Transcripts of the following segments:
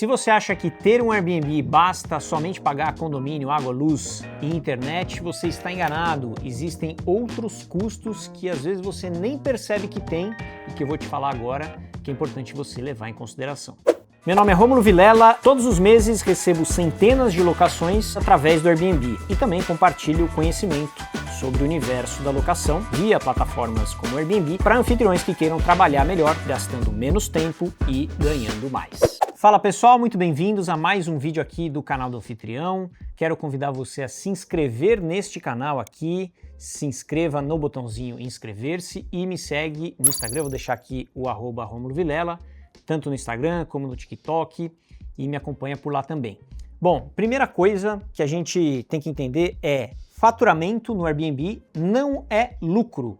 Se você acha que ter um Airbnb basta somente pagar condomínio, água, luz e internet, você está enganado. Existem outros custos que às vezes você nem percebe que tem e que eu vou te falar agora, que é importante você levar em consideração. Meu nome é Rômulo Vilela, todos os meses recebo centenas de locações através do Airbnb e também compartilho conhecimento sobre o universo da locação via plataformas como o Airbnb para anfitriões que queiram trabalhar melhor, gastando menos tempo e ganhando mais. Fala pessoal, muito bem-vindos a mais um vídeo aqui do canal do Anfitrião. Quero convidar você a se inscrever neste canal aqui, se inscreva no botãozinho inscrever-se e me segue no Instagram, vou deixar aqui o @Rômulo Vilela, tanto no Instagram como no TikTok, e me acompanha por lá também. Bom, primeira coisa que a gente tem que entender é faturamento no Airbnb não é lucro.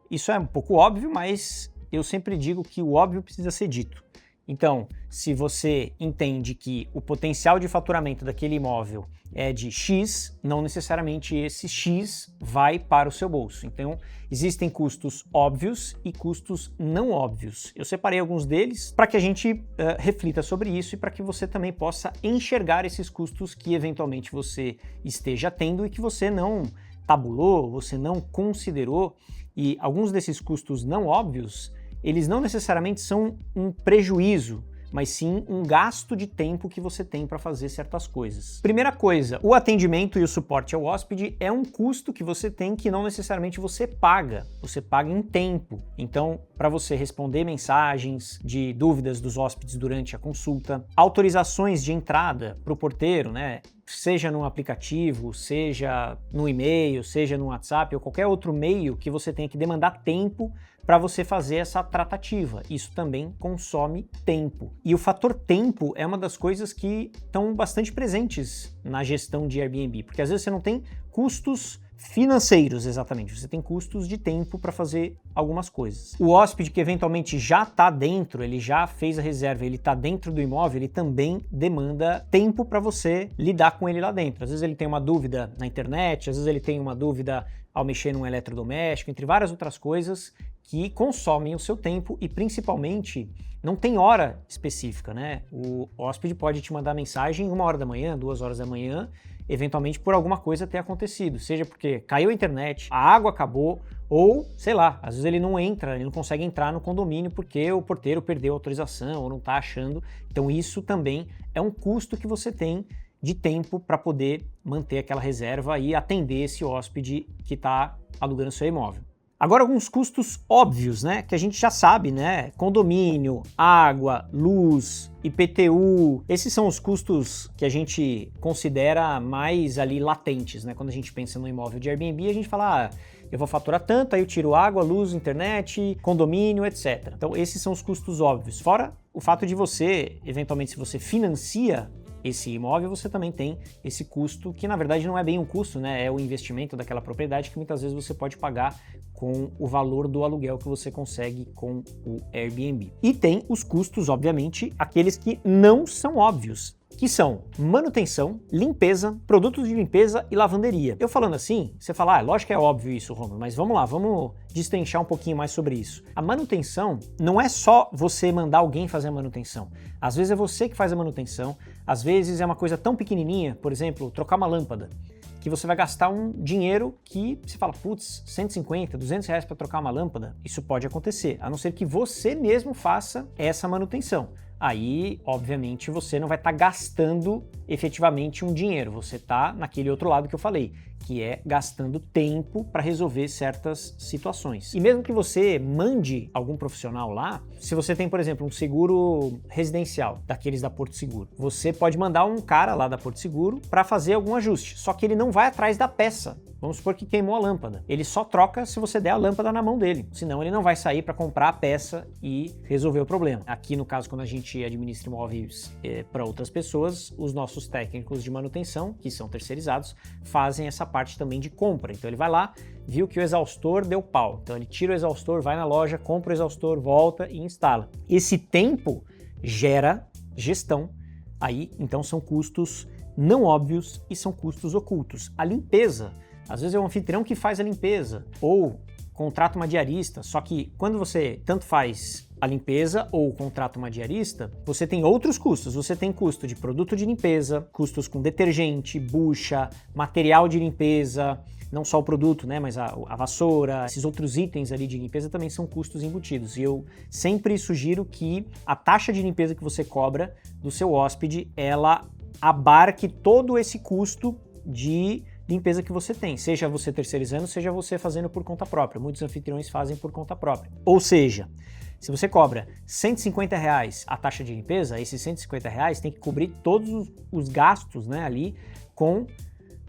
Isso é um pouco óbvio, mas eu sempre digo que o óbvio precisa ser dito. Então, se você entende que o potencial de faturamento daquele imóvel é de X, não necessariamente esse X vai para o seu bolso. Então, existem custos óbvios e custos não óbvios. Eu separei alguns deles para que a gente reflita sobre isso e para que você também possa enxergar esses custos que eventualmente você esteja tendo e que você não tabulou, você não considerou. E alguns desses custos não óbvios, eles não necessariamente são um prejuízo, mas sim um gasto de tempo que você tem para fazer certas coisas. Primeira coisa, o atendimento e o suporte ao hóspede é um custo que você tem que não necessariamente você paga em tempo. Então, para você responder mensagens de dúvidas dos hóspedes durante a consulta, autorizações de entrada para o porteiro, né? Seja no aplicativo, seja no e-mail, seja no WhatsApp ou qualquer outro meio que você tenha que demandar tempo para você fazer essa tratativa. Isso também consome tempo. E o fator tempo é uma das coisas que estão bastante presentes na gestão de Airbnb, porque às vezes você não tem custos financeiros exatamente, você tem custos de tempo para fazer algumas coisas. O hóspede que eventualmente já está dentro, ele já fez a reserva, ele está dentro do imóvel, ele também demanda tempo para você lidar com ele lá dentro. Às vezes ele tem uma dúvida na internet, às vezes ele tem uma dúvida ao mexer num eletrodoméstico, entre várias outras coisas que consomem o seu tempo e principalmente não tem hora específica, né? O hóspede pode te mandar mensagem 1h da manhã, 2h da manhã, eventualmente por alguma coisa ter acontecido, seja porque caiu a internet, a água acabou, ou, sei lá, às vezes ele não consegue entrar no condomínio porque o porteiro perdeu a autorização ou não está achando. Então isso também é um custo que você tem de tempo para poder manter aquela reserva e atender esse hóspede que está alugando seu imóvel. Agora alguns custos óbvios, né, que a gente já sabe, né, condomínio, água, luz, IPTU, esses são os custos que a gente considera mais ali latentes, né, quando a gente pensa no imóvel de Airbnb, a gente fala, eu vou faturar tanto, aí eu tiro água, luz, internet, condomínio, etc. Então esses são os custos óbvios, fora o fato de você, eventualmente se você financia esse imóvel, você também tem esse custo, que na verdade não é bem um custo, né? É o investimento daquela propriedade que muitas vezes você pode pagar com o valor do aluguel que você consegue com o Airbnb. E tem os custos, obviamente, aqueles que não são óbvios, que são manutenção, limpeza, produtos de limpeza e lavanderia. Eu falando assim, você fala, lógico que é óbvio isso, Rômulo, mas vamos lá, vamos destrinchar um pouquinho mais sobre isso. A manutenção não é só você mandar alguém fazer a manutenção. Às vezes é você que faz a manutenção, às vezes é uma coisa tão pequenininha, por exemplo, trocar uma lâmpada, que você vai gastar um dinheiro que você fala, putz, 150, 200 reais para trocar uma lâmpada. Isso pode acontecer, a não ser que você mesmo faça essa manutenção. Aí, obviamente, você não vai estar gastando efetivamente um dinheiro, você está naquele outro lado que eu falei, que é gastando tempo para resolver certas situações. E mesmo que você mande algum profissional lá, se você tem, por exemplo, um seguro residencial, daqueles da Porto Seguro, você pode mandar um cara lá da Porto Seguro para fazer algum ajuste, só que ele não vai atrás da peça. Vamos supor que queimou a lâmpada. Ele só troca se você der a lâmpada na mão dele. Senão ele não vai sair para comprar a peça e resolver o problema. Aqui no caso, quando a gente administra imóveis para outras pessoas, os nossos técnicos de manutenção, que são terceirizados, fazem essa parte também de compra. Então ele vai lá, viu que o exaustor deu pau. Então ele tira o exaustor, vai na loja, compra o exaustor, volta e instala. Esse tempo gera gestão. Aí, então, são custos não óbvios e são custos ocultos. A limpeza, às vezes é o anfitrião que faz a limpeza, ou contrata uma diarista, só que quando você tanto faz a limpeza ou contrata uma diarista, você tem outros custos. Você tem custo de produto de limpeza, custos com detergente, bucha, material de limpeza, não só o produto, né, mas a vassoura, esses outros itens ali de limpeza também são custos embutidos. E eu sempre sugiro que a taxa de limpeza que você cobra do seu hóspede, ela abarque todo esse custo de limpeza que você tem, seja você terceirizando, seja você fazendo por conta própria. Muitos anfitriões fazem por conta própria. Ou seja, se você cobra R$150 a taxa de limpeza, esses R$150 tem que cobrir todos os gastos, né, ali com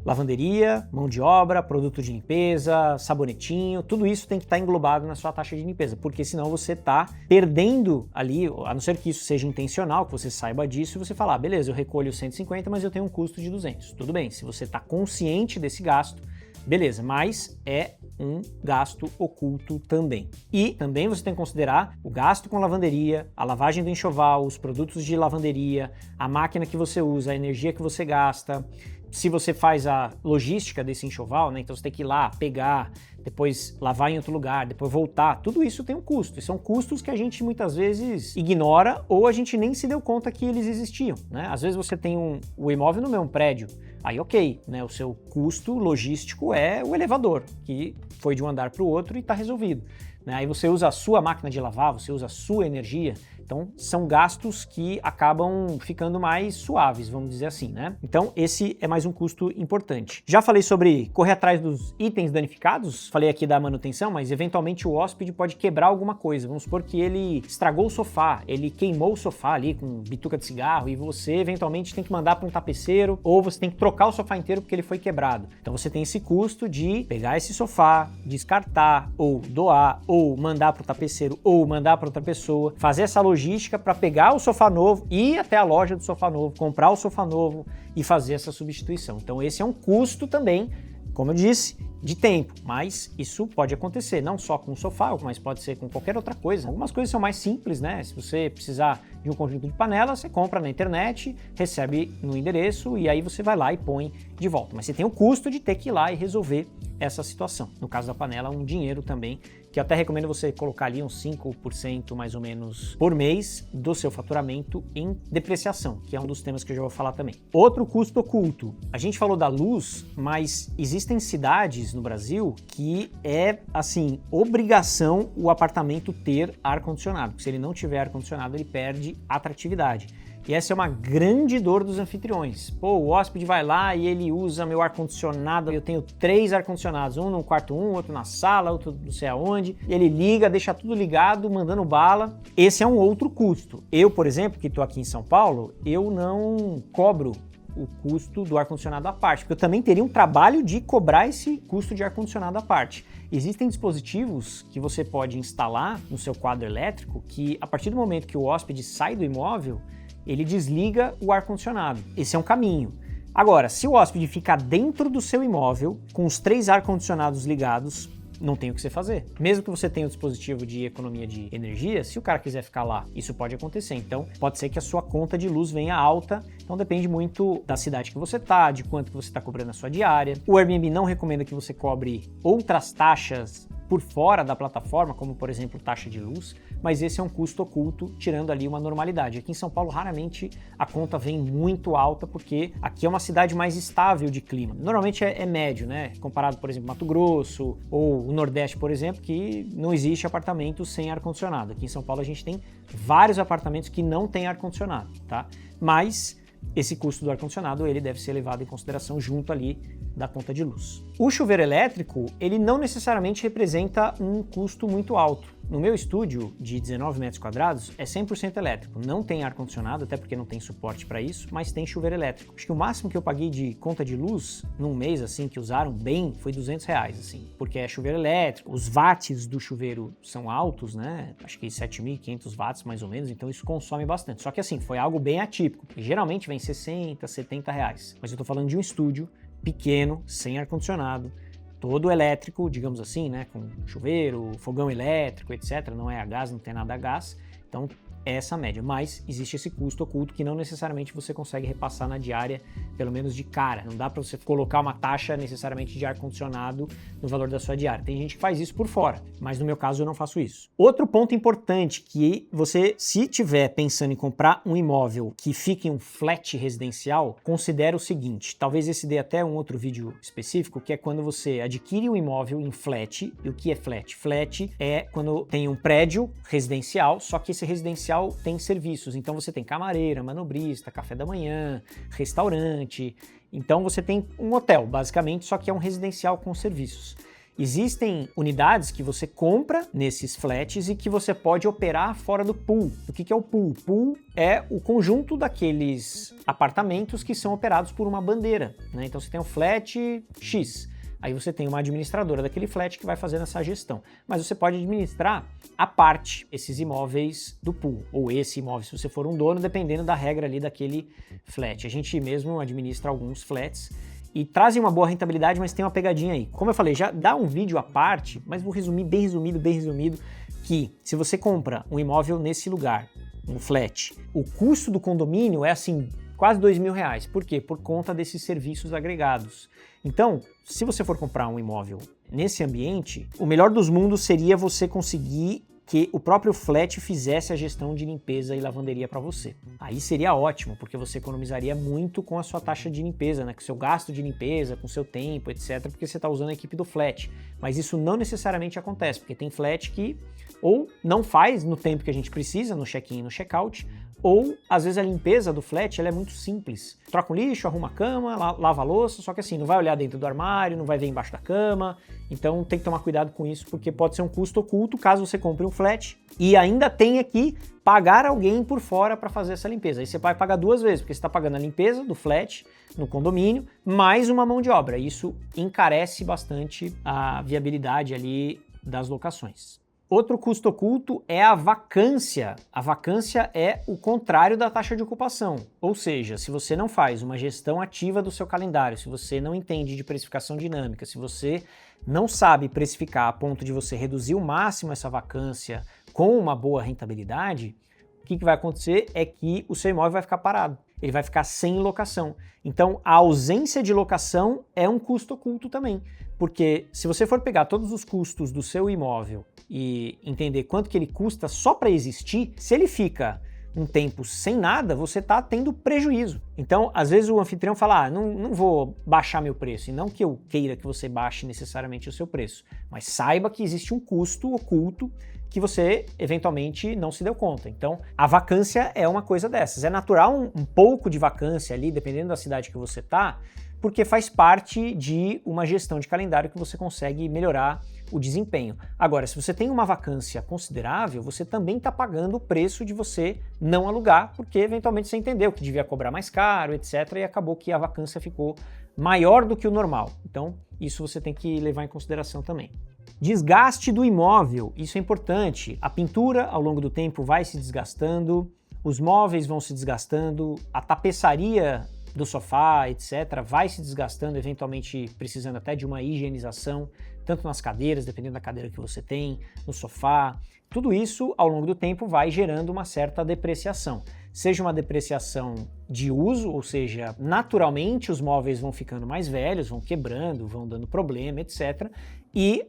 lavanderia, mão de obra, produto de limpeza, sabonetinho, tudo isso tem que estar englobado na sua taxa de limpeza, porque senão você está perdendo ali, a não ser que isso seja intencional, que você saiba disso, e você falar, beleza, eu recolho 150, mas eu tenho um custo de 200. Tudo bem, se você está consciente desse gasto, beleza, mas é um gasto oculto também. E também você tem que considerar o gasto com lavanderia, a lavagem do enxoval, os produtos de lavanderia, a máquina que você usa, a energia que você gasta. Se você faz a logística desse enxoval, né, então você tem que ir lá, pegar, depois lavar em outro lugar, depois voltar, tudo isso tem um custo. E são custos que a gente muitas vezes ignora ou a gente nem se deu conta que eles existiam, né? Às vezes você tem o imóvel no mesmo prédio, aí ok, né? O seu custo logístico é o elevador, que foi de um andar para o outro e está resolvido, né? Aí você usa a sua máquina de lavar, você usa a sua energia. Então, são gastos que acabam ficando mais suaves, vamos dizer assim, né? Então, esse é mais um custo importante. Já falei sobre correr atrás dos itens danificados, falei aqui da manutenção, mas eventualmente o hóspede pode quebrar alguma coisa. Vamos supor que ele estragou o sofá, ele queimou o sofá ali com bituca de cigarro e você eventualmente tem que mandar para um tapeceiro ou você tem que trocar o sofá inteiro porque ele foi quebrado. Então, você tem esse custo de pegar esse sofá, descartar ou doar ou mandar para o tapeceiro ou mandar para outra pessoa, fazer essa logística para pegar o sofá novo, ir até a loja do sofá novo, comprar o sofá novo e fazer essa substituição. Então esse é um custo também, como eu disse, de tempo, mas isso pode acontecer, não só com o sofá, mas pode ser com qualquer outra coisa. Algumas coisas são mais simples, né? Se você precisar de um conjunto de panelas, você compra na internet, recebe no endereço e aí você vai lá e põe de volta. Mas você tem o custo de ter que ir lá e resolver essa situação. No caso da panela, um dinheiro também, que eu até recomendo você colocar ali uns 5% mais ou menos por mês do seu faturamento em depreciação, que é um dos temas que eu já vou falar também. Outro custo oculto. A gente falou da luz, mas existem cidades no Brasil que é, assim, obrigação o apartamento ter ar-condicionado. Se ele não tiver ar-condicionado, ele perde atratividade. E essa é uma grande dor dos anfitriões. Pô, o hóspede vai lá e ele usa meu ar-condicionado, eu tenho 3 ar-condicionados, um no quarto 1, outro na sala, outro não sei aonde. Ele liga, deixa tudo ligado, mandando bala. Esse é um outro custo. Eu, por exemplo, que estou aqui em São Paulo, eu não cobro o custo do ar-condicionado à parte, porque eu também teria um trabalho de cobrar esse custo de ar-condicionado à parte. Existem dispositivos que você pode instalar no seu quadro elétrico que, a partir do momento que o hóspede sai do imóvel, ele desliga o ar-condicionado. Esse é um caminho. Agora, se o hóspede ficar dentro do seu imóvel, com os 3 ar-condicionados ligados, não tem o que você fazer. Mesmo que você tenha um dispositivo de economia de energia, se o cara quiser ficar lá, isso pode acontecer. Então, pode ser que a sua conta de luz venha alta. Então, depende muito da cidade que você está, de quanto que você está cobrando a sua diária. O Airbnb não recomenda que você cobre outras taxas por fora da plataforma, como por exemplo taxa de luz, mas esse é um custo oculto, tirando ali uma normalidade. Aqui em São Paulo, raramente a conta vem muito alta, porque aqui é uma cidade mais estável de clima. Normalmente é médio, né? Comparado, por exemplo, Mato Grosso ou o Nordeste, por exemplo, que não existe apartamento sem ar-condicionado. Aqui em São Paulo a gente tem vários apartamentos que não tem ar-condicionado, tá? Mas esse custo do ar-condicionado, ele deve ser levado em consideração junto ali da conta de luz. O chuveiro elétrico, ele não necessariamente representa um custo muito alto. No meu estúdio de 19 metros quadrados é 100% elétrico. Não tem ar-condicionado, até porque não tem suporte para isso, mas tem chuveiro elétrico. Acho que o máximo que eu paguei de conta de luz num mês, assim, que usaram bem, foi R$200, assim, porque é chuveiro elétrico. Os watts do chuveiro são altos, né? Acho que 7.500 watts mais ou menos, então isso consome bastante. Só que assim, foi algo bem atípico, porque geralmente vem 60, R$70. Mas eu tô falando de um estúdio pequeno, sem ar-condicionado, todo elétrico, digamos assim, né, com chuveiro, fogão elétrico, etc. Não é a gás, não tem nada a gás. Então, é essa média, mas existe esse custo oculto que não necessariamente você consegue repassar na diária, pelo menos de cara. Não dá para você colocar uma taxa necessariamente de ar-condicionado no valor da sua diária. Tem gente que faz isso por fora, mas no meu caso eu não faço isso. Outro ponto importante que você, se tiver pensando em comprar um imóvel que fique em um flat residencial, considere o seguinte, talvez esse dê até um outro vídeo específico, que é quando você adquire um imóvel em flat. E o que é flat? Flat é quando tem um prédio residencial, só que esse residencial tem serviços. Então você tem camareira, manobrista, café da manhã, restaurante. Então você tem um hotel, basicamente, só que é um residencial com serviços. Existem unidades que você compra nesses flats e que você pode operar fora do pool. O que é o pool? Pool é o conjunto daqueles apartamentos que são operados por uma bandeira, né? Então você tem o flat X, aí você tem uma administradora daquele flat que vai fazendo essa gestão. Mas você pode administrar à parte esses imóveis do pool, ou esse imóvel se você for um dono, dependendo da regra ali daquele flat. A gente mesmo administra alguns flats e trazem uma boa rentabilidade, mas tem uma pegadinha aí. Como eu falei, já dá um vídeo à parte, mas vou resumir bem resumido, que se você compra um imóvel nesse lugar, um flat, o custo do condomínio é assim, quase R$2.000. Por quê? Por conta desses serviços agregados. Então, se você for comprar um imóvel nesse ambiente, o melhor dos mundos seria você conseguir que o próprio flat fizesse a gestão de limpeza e lavanderia para você. Aí seria ótimo, porque você economizaria muito com a sua taxa de limpeza, né? Com o seu gasto de limpeza, com o seu tempo, etc., porque você está usando a equipe do flat. Mas isso não necessariamente acontece, porque tem flat que ou não faz no tempo que a gente precisa, no check-in e no check-out, ou às vezes a limpeza do flat ela é muito simples. Troca o lixo, arruma a cama, lava a louça, só que assim, não vai olhar dentro do armário, não vai ver embaixo da cama, então tem que tomar cuidado com isso, porque pode ser um custo oculto caso você compre um flat e ainda tenha que pagar alguém por fora para fazer essa limpeza. Aí você vai pagar duas vezes, porque você está pagando a limpeza do flat no condomínio, mais uma mão de obra. Isso encarece bastante a viabilidade ali das locações. Outro custo oculto é a vacância. A vacância é o contrário da taxa de ocupação. Ou seja, se você não faz uma gestão ativa do seu calendário, se você não entende de precificação dinâmica, se você não sabe precificar a ponto de você reduzir ao máximo essa vacância com uma boa rentabilidade, o que vai acontecer é que o seu imóvel vai ficar parado. Ele vai ficar sem locação. Então, a ausência de locação é um custo oculto também. Porque se você for pegar todos os custos do seu imóvel e entender quanto que ele custa só para existir, se ele fica um tempo sem nada, você está tendo prejuízo. Então, às vezes o anfitrião fala, não vou baixar meu preço, e não que eu queira que você baixe necessariamente o seu preço, mas saiba que existe um custo oculto que você eventualmente não se deu conta. Então, a vacância é uma coisa dessas. É natural um pouco de vacância ali, dependendo da cidade que você está, porque faz parte de uma gestão de calendário que você consegue melhorar o desempenho. Agora, se você tem uma vacância considerável, você também está pagando o preço de você não alugar, porque eventualmente você entendeu que devia cobrar mais caro, etc., e acabou que a vacância ficou maior do que o normal. Então, isso você tem que levar em consideração também. Desgaste do imóvel, isso é importante. A pintura, ao longo do tempo, vai se desgastando, os móveis vão se desgastando, a tapeçaria do sofá, etc., vai se desgastando, eventualmente precisando até de uma higienização, tanto nas cadeiras, dependendo da cadeira que você tem, no sofá. Tudo isso, ao longo do tempo, vai gerando uma certa depreciação. Seja uma depreciação de uso, ou seja, naturalmente os móveis vão ficando mais velhos, vão quebrando, vão dando problema, etc., e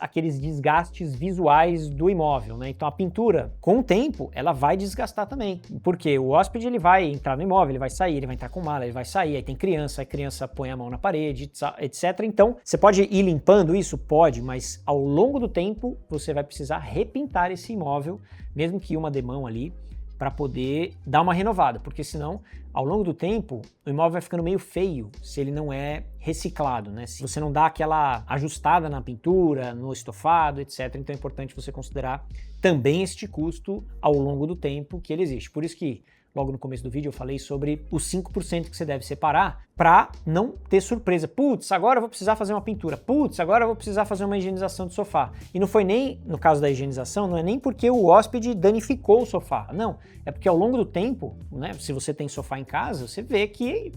aqueles desgastes visuais do imóvel, né? Então a pintura, com o tempo, ela vai desgastar também, porque o hóspede ele vai entrar no imóvel, ele vai sair, ele vai entrar com mala, ele vai sair, aí tem criança, a criança põe a mão na parede, etc. Então você pode ir limpando isso? Pode, mas ao longo do tempo você vai precisar repintar esse imóvel, mesmo que uma demão ali, para poder dar uma renovada, porque senão, ao longo do tempo, o imóvel vai ficando meio feio se ele não é reciclado, né? Se você não dá aquela ajustada na pintura, no estofado, etc. Então é importante você considerar também este custo ao longo do tempo que ele existe. Por isso que logo no começo do vídeo eu falei sobre os 5% que você deve separar para não ter surpresa. Putz, agora eu vou precisar fazer uma pintura. Putz, agora eu vou precisar fazer uma higienização do sofá. E não foi nem, no caso da higienização, não é nem porque o hóspede danificou o sofá. Não, é porque ao longo do tempo, né, se você tem sofá em casa, você vê que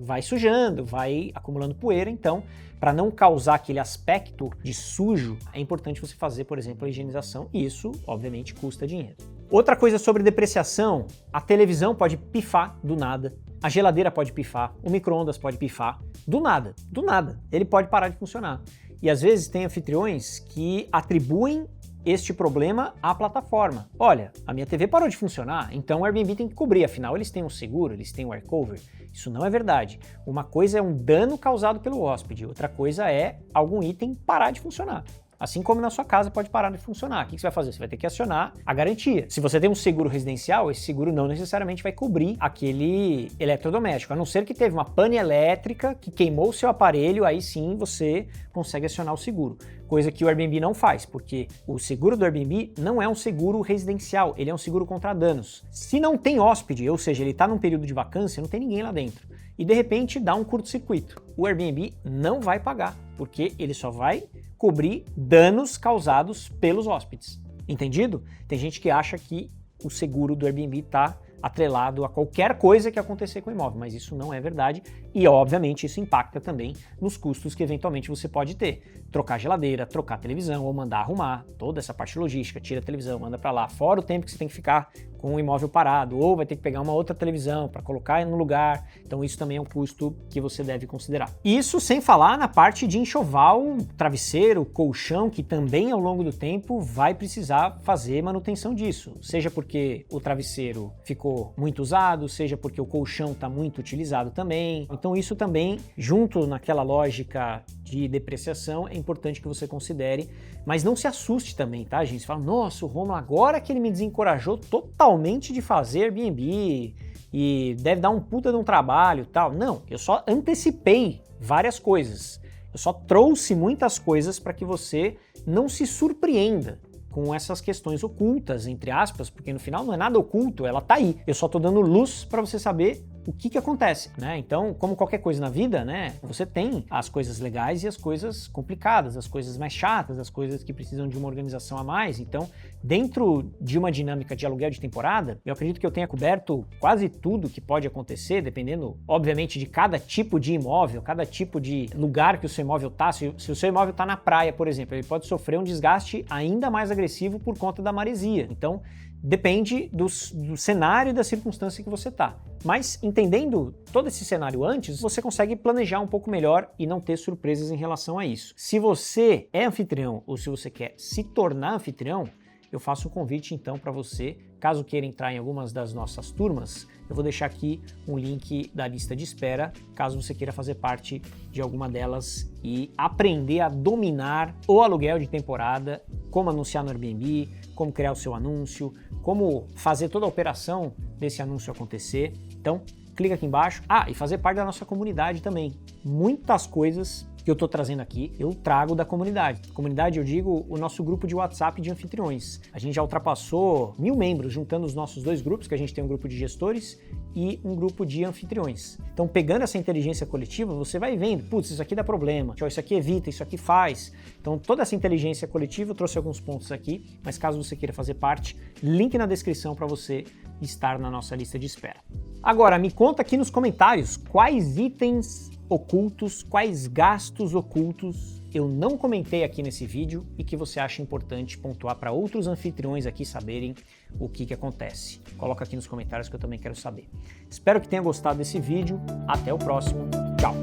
vai sujando, vai acumulando poeira. Então, para não causar aquele aspecto de sujo, é importante você fazer, por exemplo, a higienização. E isso, obviamente, custa dinheiro. Outra coisa sobre depreciação, a televisão pode pifar do nada, a geladeira pode pifar, o micro-ondas pode pifar, do nada, ele pode parar de funcionar. E às vezes tem anfitriões que atribuem este problema à plataforma. Olha, a minha TV parou de funcionar, então o Airbnb tem que cobrir, afinal eles têm um seguro, eles têm um air cover. Isso não é verdade. Uma coisa é um dano causado pelo hóspede, outra coisa é algum item parar de funcionar. Assim como na sua casa pode parar de funcionar. O que você vai fazer? Você vai ter que acionar a garantia. Se você tem um seguro residencial, esse seguro não necessariamente vai cobrir aquele eletrodoméstico, a não ser que teve uma pane elétrica que queimou o seu aparelho, aí sim você consegue acionar o seguro. Coisa que o Airbnb não faz, porque o seguro do Airbnb não é um seguro residencial, ele é um seguro contra danos. Se não tem hóspede, ou seja, ele está num período de vacância, não tem ninguém lá dentro, e de repente dá um curto-circuito, o Airbnb não vai pagar, porque ele só vai cobrir danos causados pelos hóspedes. Entendido? Tem gente que acha que o seguro do Airbnb está atrelado a qualquer coisa que acontecer com o imóvel, mas isso não é verdade e, obviamente, isso impacta também nos custos que eventualmente você pode ter. Trocar geladeira, trocar televisão ou mandar arrumar, toda essa parte logística, tira a televisão, manda para lá, fora o tempo que você tem que ficar com o imóvel parado, ou vai ter que pegar uma outra televisão para colocar no lugar, então isso também é um custo que você deve considerar. Isso sem falar na parte de enxoval, travesseiro, colchão, que também ao longo do tempo vai precisar fazer manutenção disso, seja porque o travesseiro ficou muito usado, seja porque o colchão está muito utilizado também, então isso também, junto naquela lógica de depreciação, é importante que você considere, mas não se assuste também, tá, gente? Você fala, nossa, o Romulo agora que ele me desencorajou totalmente de fazer Airbnb e deve dar um puta de um trabalho e tal. Não, eu só antecipei várias coisas, eu só trouxe muitas coisas para que você não se surpreenda com essas questões ocultas, entre aspas, porque no final não é nada oculto, ela tá aí. Eu só tô dando luz para você saber o que acontece, né? Então, como qualquer coisa na vida, né, você tem as coisas legais e as coisas complicadas, as coisas mais chatas, as coisas que precisam de uma organização a mais. Então, dentro de uma dinâmica de aluguel de temporada, eu acredito que eu tenha coberto quase tudo que pode acontecer, dependendo, obviamente, de cada tipo de imóvel, cada tipo de lugar que o seu imóvel tá. Se o seu imóvel tá na praia, por exemplo, ele pode sofrer um desgaste ainda mais agressivo por conta da maresia. Então, depende do cenário e da circunstância que você está. Mas entendendo todo esse cenário antes, você consegue planejar um pouco melhor e não ter surpresas em relação a isso. Se você é anfitrião ou se você quer se tornar anfitrião, eu faço um convite então para você, caso queira entrar em algumas das nossas turmas, eu vou deixar aqui um link da lista de espera, caso você queira fazer parte de alguma delas e aprender a dominar o aluguel de temporada, como anunciar no Airbnb, como criar o seu anúncio, como fazer toda a operação desse anúncio acontecer. Então, clica aqui embaixo. E fazer parte da nossa comunidade também. Muitas coisas que eu estou trazendo aqui, eu trago da comunidade. Comunidade, eu digo, o nosso grupo de WhatsApp de anfitriões. A gente já ultrapassou 1000 membros, juntando os nossos dois grupos, que a gente tem um grupo de gestores e um grupo de anfitriões. Então, pegando essa inteligência coletiva, você vai vendo, putz, isso aqui dá problema, isso aqui evita, isso aqui faz. Então, toda essa inteligência coletiva, eu trouxe alguns pontos aqui, mas caso você queira fazer parte, link na descrição para você estar na nossa lista de espera. Agora, me conta aqui nos comentários quais itens ocultos, quais gastos ocultos eu não comentei aqui nesse vídeo e que você acha importante pontuar para outros anfitriões aqui saberem o que acontece. Coloca aqui nos comentários que eu também quero saber. Espero que tenha gostado desse vídeo. Até o próximo. Tchau!